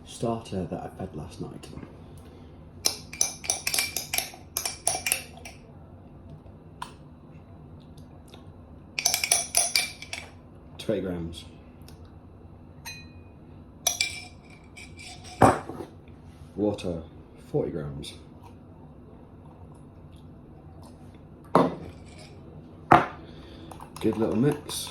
starter that I fed last night. 20 grams. Water, 40 grams. Good little mix.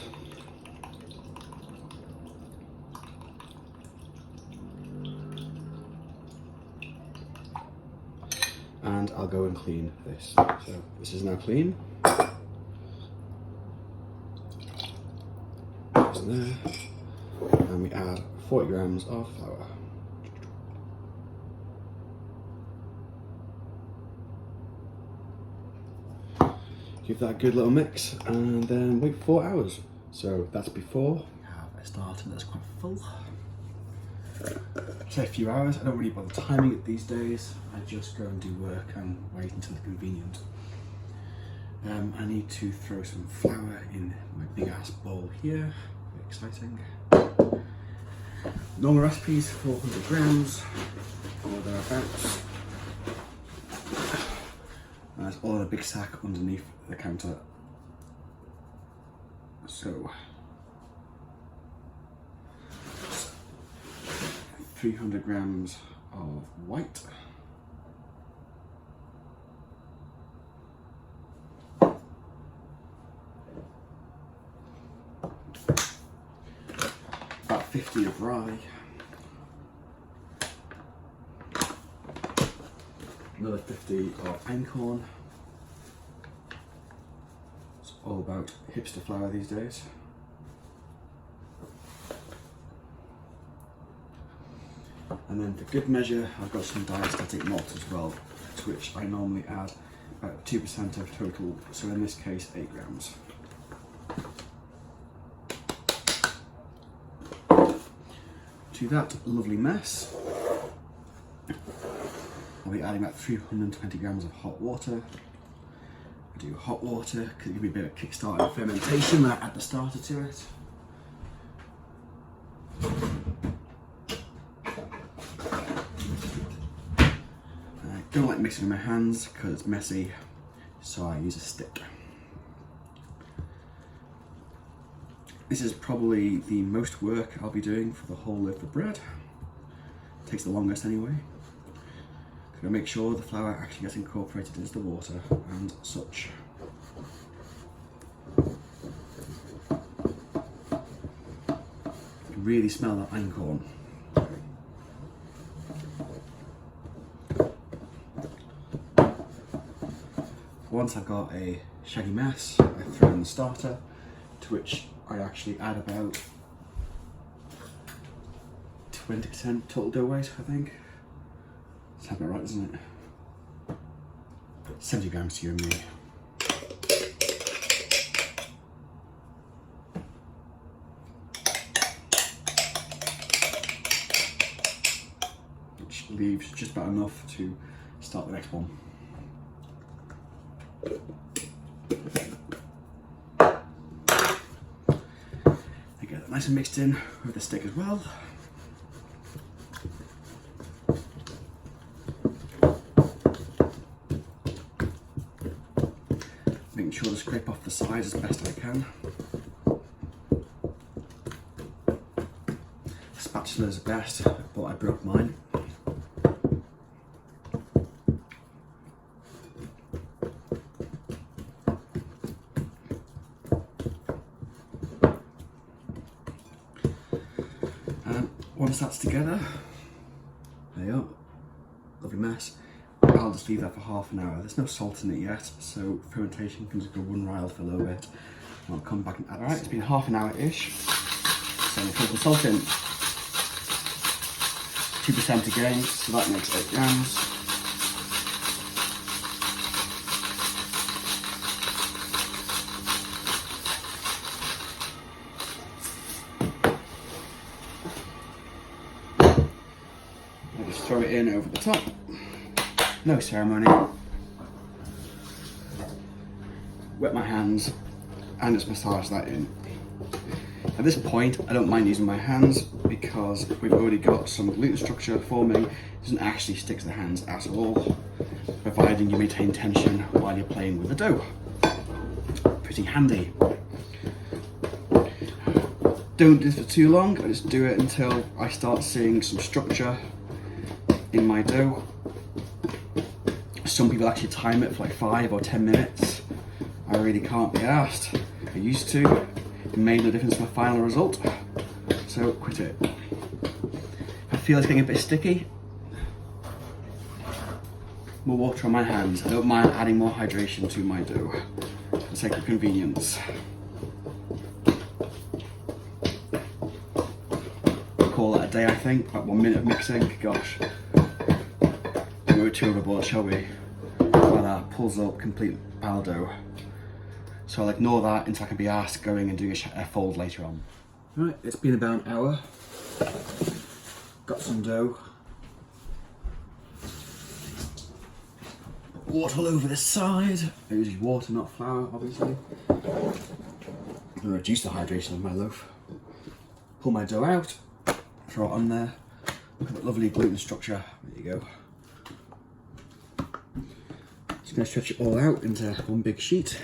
And I'll go and clean this. So this is now clean. Goes there. And we add 40 grams of flour. Give that a good little mix and then wait 4 hours. So that's before. We have a starter that's quite full. Say a few hours. I don't really bother timing it these days. I just go and do work and wait until it's convenient. I need to throw some flour in my big ass bowl here. Very exciting. Normal recipes, 400 grams or thereabouts. And it's all in a big sack underneath the counter. So 300 grams of white. About 50 of rye. Another 50 of einkorn. It's all about hipster flour these days. And then for good measure, I've got some diastatic malt as well, to which I normally add about 2% of total, so in this case 8 grams. To that lovely mess, I'll be adding about 320 grams of hot water. I do hot water because it gives me a bit of kickstart and fermentation when I add the starter to it. I don't like mixing with my hands because it's messy, so I use a stick. This is probably the most work I'll be doing for the whole loaf of bread. It takes the longest anyway. To make sure the flour actually gets incorporated into the water and such. You can really smell that einkorn. Once I've got a shaggy mess, I throw in the starter, to which I actually add about 20% total dough weight, I think. Sounds about right, doesn't it? 70 grams to you and me. Which leaves just about enough to start the next one. I get that nice and mixed in with the stick as well. Making sure to scrape off the sides as best I can. Spatula is best, but I broke mine. And once that's together, there you go, lovely mess. I'll just leave that for half an hour. There's no salt in it yet, so fermentation can just go unriled for a little bit. And I'll come back and add. Alright, it's been half an hour-ish. So we'll put the salt in. 2% again, so that makes 8 grams. I'll just throw it in over the top. No ceremony. Wet my hands and just massage that in. At this point, I don't mind using my hands because we've already got some gluten structure forming. It doesn't actually stick to the hands at all, providing you maintain tension while you're playing with the dough. Pretty handy. Don't do this for too long, I just do it until I start seeing some structure in my dough. Some people actually time it for like 5 or 10 minutes. I really can't be asked. I used to. It made no difference to my final result, so quit it. If I feel it's getting a bit sticky, more water on my hands. I don't mind adding more hydration to my dough for the sake of convenience. Call that a day, I think. About 1 minute of mixing. Gosh, don't go too overboard, shall we? Well, that pulls up complete baldo. So I'll ignore that until I can be asked going and doing a fold later on. Right, it's been about an hour. Got some dough. Water all over the side. I use water, not flour, obviously. I'm going to reduce the hydration of my loaf. Pull my dough out, throw it on there. Look at that lovely gluten structure. There you go. Just going to stretch it all out into one big sheet.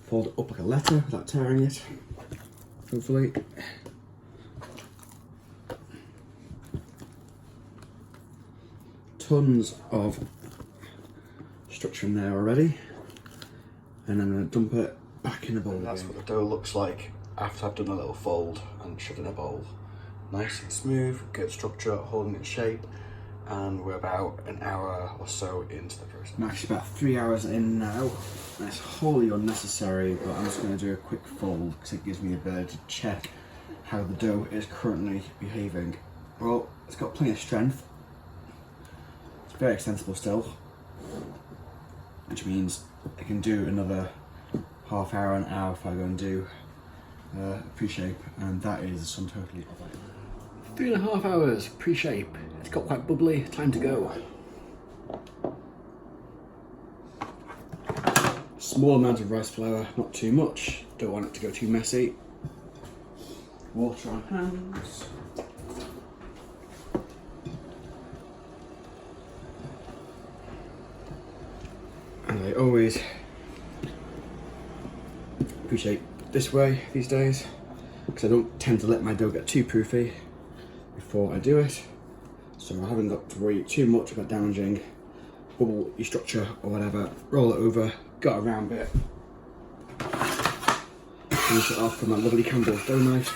Fold it up like a letter without tearing it, hopefully. Tons of structure in there already, and I'm going to dump it back in the bowl. And that's what the dough looks like after I've done a little fold and shoved in a bowl. Nice and smooth, good structure, holding its shape, and we're about an hour or so into the process. I'm actually about 3 hours in now. That's wholly unnecessary, but I'm just going to do a quick fold because it gives me the ability to check how the dough is currently behaving. Well, it's got plenty of strength. It's very extensible still, which means I can do another half hour, an hour if I go and do pre-shape, and that is the sum total of that. 3.5 hours pre-shape. It's got quite bubbly, time to go. Small amount of rice flour, not too much. Don't want it to go too messy. Water on hands. And I always pre-shape this way these days because I don't tend to let my dough get too proofy before I do it, so I haven't got to worry too much about damaging bubble structure or whatever. Roll it over, got a round bit, finish it off with my lovely Campbell's dough knife.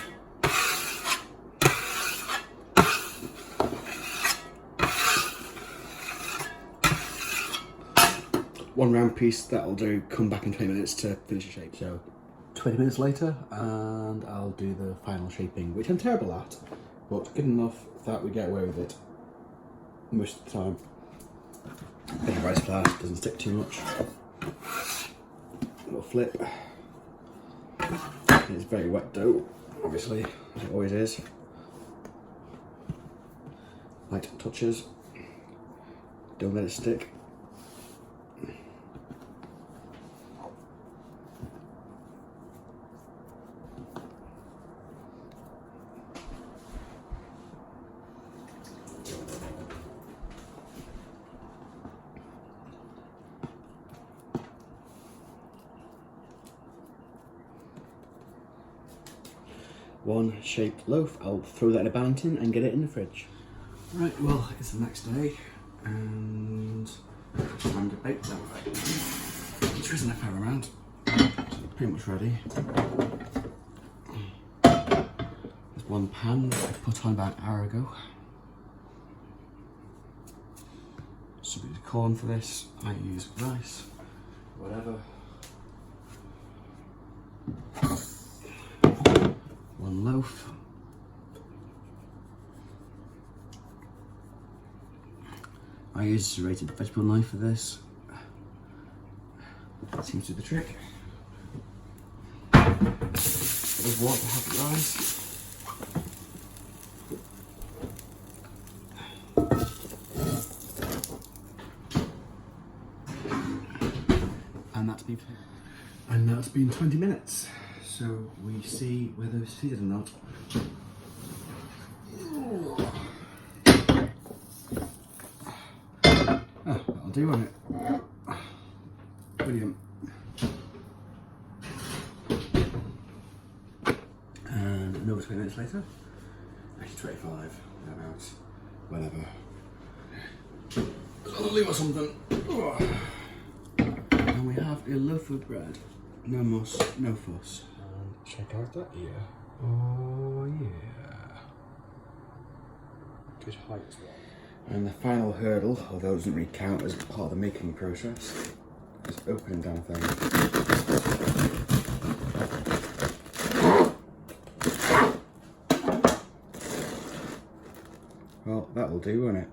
One round piece, that'll do. Come back in 20 minutes to finish the shape. So 20 minutes later and I'll do the final shaping, which I'm terrible at, but good enough that we get away with it most of the time. A bit of rice flour doesn't stick too much. A little flip. It's very wet dough, obviously, as it always is. Light touches. Don't let it stick. One shaped loaf, I'll throw that in a balancing and get it in the fridge. Right, well, it's the next day and time to bake that way. There isn't a fair amount, pretty much ready. There's one pan that I put on about an hour ago. Substitute corn for this, I use rice, whatever. One loaf. I use a serrated vegetable knife for this. Seems to be the trick. Bit of water to help it rise. And that's me. I And now it's been 20 minutes, so we see whether it's seated or not. Oh, that'll do, won't it? Brilliant. And another 20 minutes later, actually 25, thereabouts, whatever. Leave or something. And we have a loaf of bread. No muss, no fuss. And check out that ear. Oh yeah. Good height as well. And the final hurdle, although it doesn't really count as part of the making process, is opening down thing. Well, that'll do, won't it?